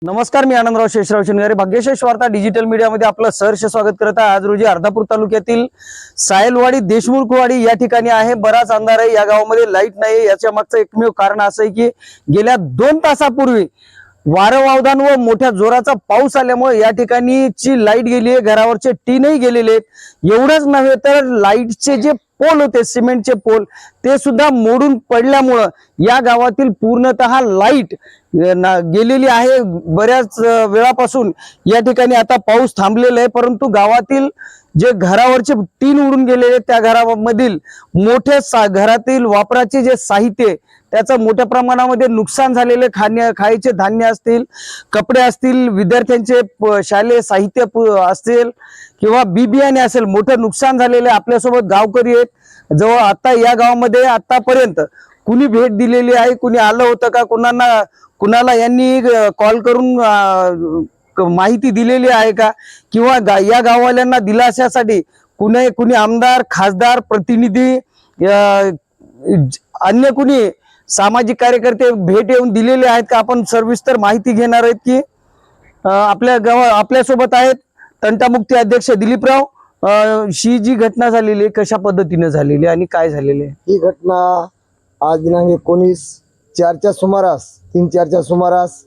नमस्कार, मी आनंदराव शेषराव शिंगारे भाग्यशेष वार्ता डिजिटल मीडियामध्ये आपलं सहर्ष स्वागत करत आहे। आज रोजी अर्धापूर तालुक्यातील सायलवाडी देशमुखवाडी या ठिकाणी आहे। बराच अंधार आहे, या गावामध्ये लाईट नाही। याच्या मागचं एकमेव कारण असं आहे की गेल्या 2 तासापूर्वी वारं वावदान व मोठ्या जोराचा पाऊस आल्यामुळे या ठिकाणीची लाईट गेली आहे, घरावरचे टीनही गेलेले आहेत। एवढंच नव्हे तर लाईटचे जे पोल होते, सिमेंटचे पोल, ते सुद्धा मोडून पडल्यामुळं या गावातील पूर्णतः लाईट गेलेली आहे। बऱ्याच वेळापासून या ठिकाणी आता पाऊस थांबलेला आहे, परंतु गावातील जे घरावरचे टीन उडून गेलेले त्या घरामधील मोठे घरातील वापराचे जे साहित्य त्याचं मोठ्या प्रमाणामध्ये नुकसान झालेले, खायचे धान्य असतील, कपडे असतील, विद्यार्थ्यांचे शालेय साहित्य असतील किंवा बियाणे असेल, मोठं नुकसान झालेले आपल्यासोबत गावकरी आहेत। जवळ आता या गावामध्ये आतापर्यंत कुणी भेट दिलेली आहे, कुणी आलं होतं का, कुणाला यांनी कॉल करून माहिती दिलेली आहे का, किंवा या गाववाल्यांना दिलाशासाठी कुणी आमदार, खासदार, प्रतिनिधी, अन्य कुणी सामाजिक कार्यकर्ते भेट येऊन दिलेले आहेत का? आपण सविस्तर माहिती घेणार आहेत की आपल्यासोबत आहेत तंटामुक्ती अध्यक्ष दिलीपराव। ही जी घटना झालेली कशा पद्धतीने झालेली आणि काय झालेले? ही घटना आज दिनांक 19/4च्या सुमारास 3-4च्या सुमारास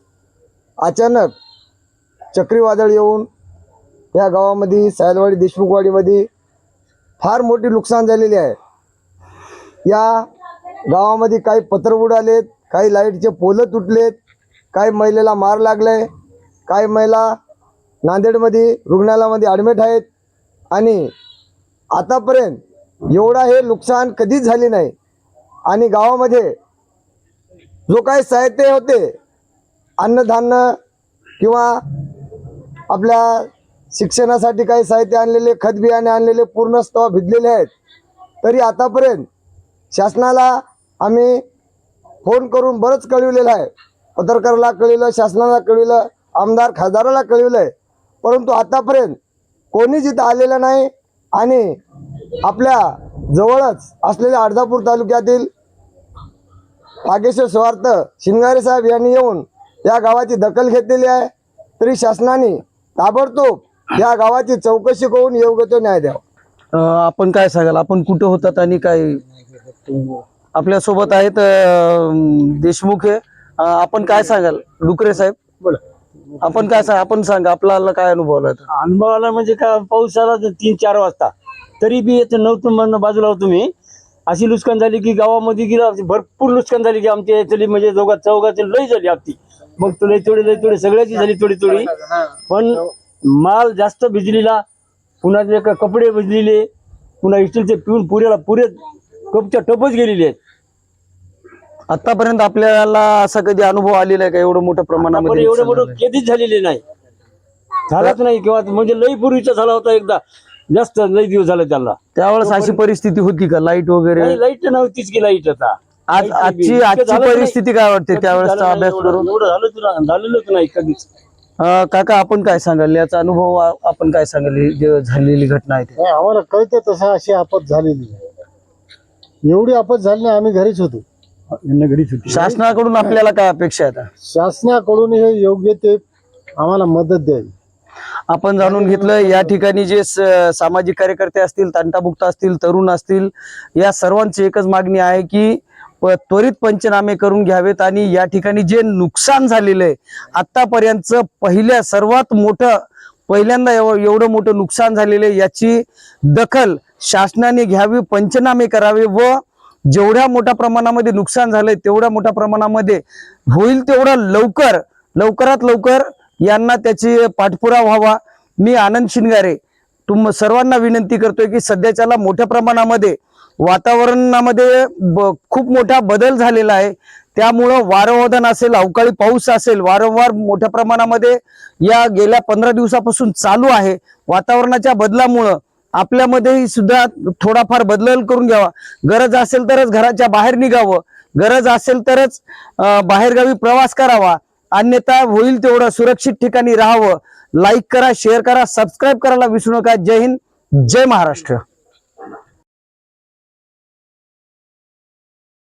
अचानक चक्रीवादळ येऊन या गावामध्ये सायलवाडी देशमुखवाडीमध्ये फार मोठी नुकसान झालेली आहे। या गावामध्ये काही पत्र उडालेत, काही लाईटचे पोल तुटलेत, काही महिलेला मार लागलाय, काही महिला नांदेडमध्ये रुग्णालयामध्ये ॲडमिट आहेत आणि आतापर्यंत एवढा हे नुकसान कधीच झाले नाही। आणि गावामध्ये जो काही साहित्य होते, अन्नधान्य किंवा आपल्या शिक्षणासाठी काही साहित्य आणलेले, खत बियाणे आणलेले पूर्णतः भिजलेले आहेत। तरी आतापर्यंत शासनाला आम्ही फोन करून बरंच कळविलेलं आहे, पत्रकाराला कळविलं, शासनाला कळविलं, आमदार खासदाराला कळविलं आहे, परंतु आतापर्यंत कोणीच इथं आलेलं नाही। आणि आपल्या जवळच असलेल्या अर्धापूर तालुक्यातील भाग्यशेष वार्ता शिंगारे साहेब यांनी येऊन या गावाची दखल घेतलेली आहे। तरी शासनाने ताबडतोब या गावाची चौकशी करून योग्य तो न्याय द्यावा। आपण काय सांगाल, आपण कुठे होतात आणि काय? आपल्यासोबत आहेत देशमुख हे, आपण काय सांगाल? डुकरे साहेब, आपण काय आपण सांगा, आपल्याला काय अनुभव आला? अनुभवाला म्हणजे का, पाऊस आला 3-4 वाजता, तरी बी येतं नव्हतं म्हणून बाजूला होतो मी। अशी नुकसान झाली की गावामध्ये गेला भरपूर नुकसान झाली की आमच्या याच्याली म्हणजे चौघाची लई झाली आपली। मग तो लई थोडी सगळ्याची झाली थोडी, पण माल जास्त भिजलेला, पुन्हा कपडे भिजलेले, पुन्हा स्टीलचे पिऊन पुरे कपच्या टपच गेलेले आहेत। आतापर्यंत आपल्याला असा कधी अनुभव आलेला आहे का एवढं मोठ्या प्रमाणामध्ये? एवढं मोठं कधीच झालेले नाही, झालंच नाही किंवा म्हणजे लई पूर्वीचा झाला होता एकदा, जास्त लई दिवस झाला त्याला। त्यावेळेस अशी परिस्थिती होती का, लाईट वगैरे? लाईट नव्हतीच की, लाईट आता आजची परिस्थिती काय वाटते त्यावेळेसचा अभ्यास करून? झालेलंच नाही कधीच। काका, आपण काय सांगाल याचा अनुभव? आपण काय सांगाल जे झालेली घटना आहे ते? आम्हाला कळतं तसं अशी आपत झालेली आहे। एवढी आपत झाली नाही, आम्ही घरीच होतो, घरीच होतो। शासनाकडून आपल्याला काय अपेक्षा आहे? शासनाकडून हे योग्य ते आम्हाला मदत द्यावी। आपण जाणून घेतलं या ठिकाणी जे सामाजिक कार्यकर्ते असतील, तंटामुक्त असतील, तरुण असतील, या सर्वांची एकच मागणी आहे की त्वरित पंचनामे करून घ्यावेत आणि या ठिकाणी जे नुकसान झालेलं आहे आतापर्यंतचं सर्वात मोठं, पहिल्यांदा एवढं मोठं नुकसान झालेलं आहे, याची दखल शासनाने घ्यावी, पंचनामे करावे व जेवढ्या मोठ्या प्रमाणामध्ये नुकसान झालंय तेवढ्या मोठ्या प्रमाणामध्ये होईल तेवढं लवकरात लवकर यांना त्याची पाठपुरावा व्हावा। मी आनंद शिंगारे सर्वांना विनंती करतोय की सध्याच्याला मोठ्या प्रमाणामध्ये वातावरणामध्ये खूप मोठा बदल झालेला आहे, त्यामुळं वारंवादन असेल, अवकाळी पाऊस असेल, वारंवार मोठ्या प्रमाणामध्ये या गेल्या 15 दिवसापासून चालू आहे। वातावरणाच्या बदलामुळं आपल्यामध्ये सुद्धा थोडाफार बदल करून घ्यावा। गरज असेल तरच घराच्या बाहेर निघावं, गरज असेल तरच बाहेरगावी प्रवास करावा, अन्यथा होईल तेवढं सुरक्षित ठिकाणी राहावं। लाईक करा, शेअर करा, सबस्क्राईब करायला विसरू नका। जय हिंद, जय महाराष्ट्र।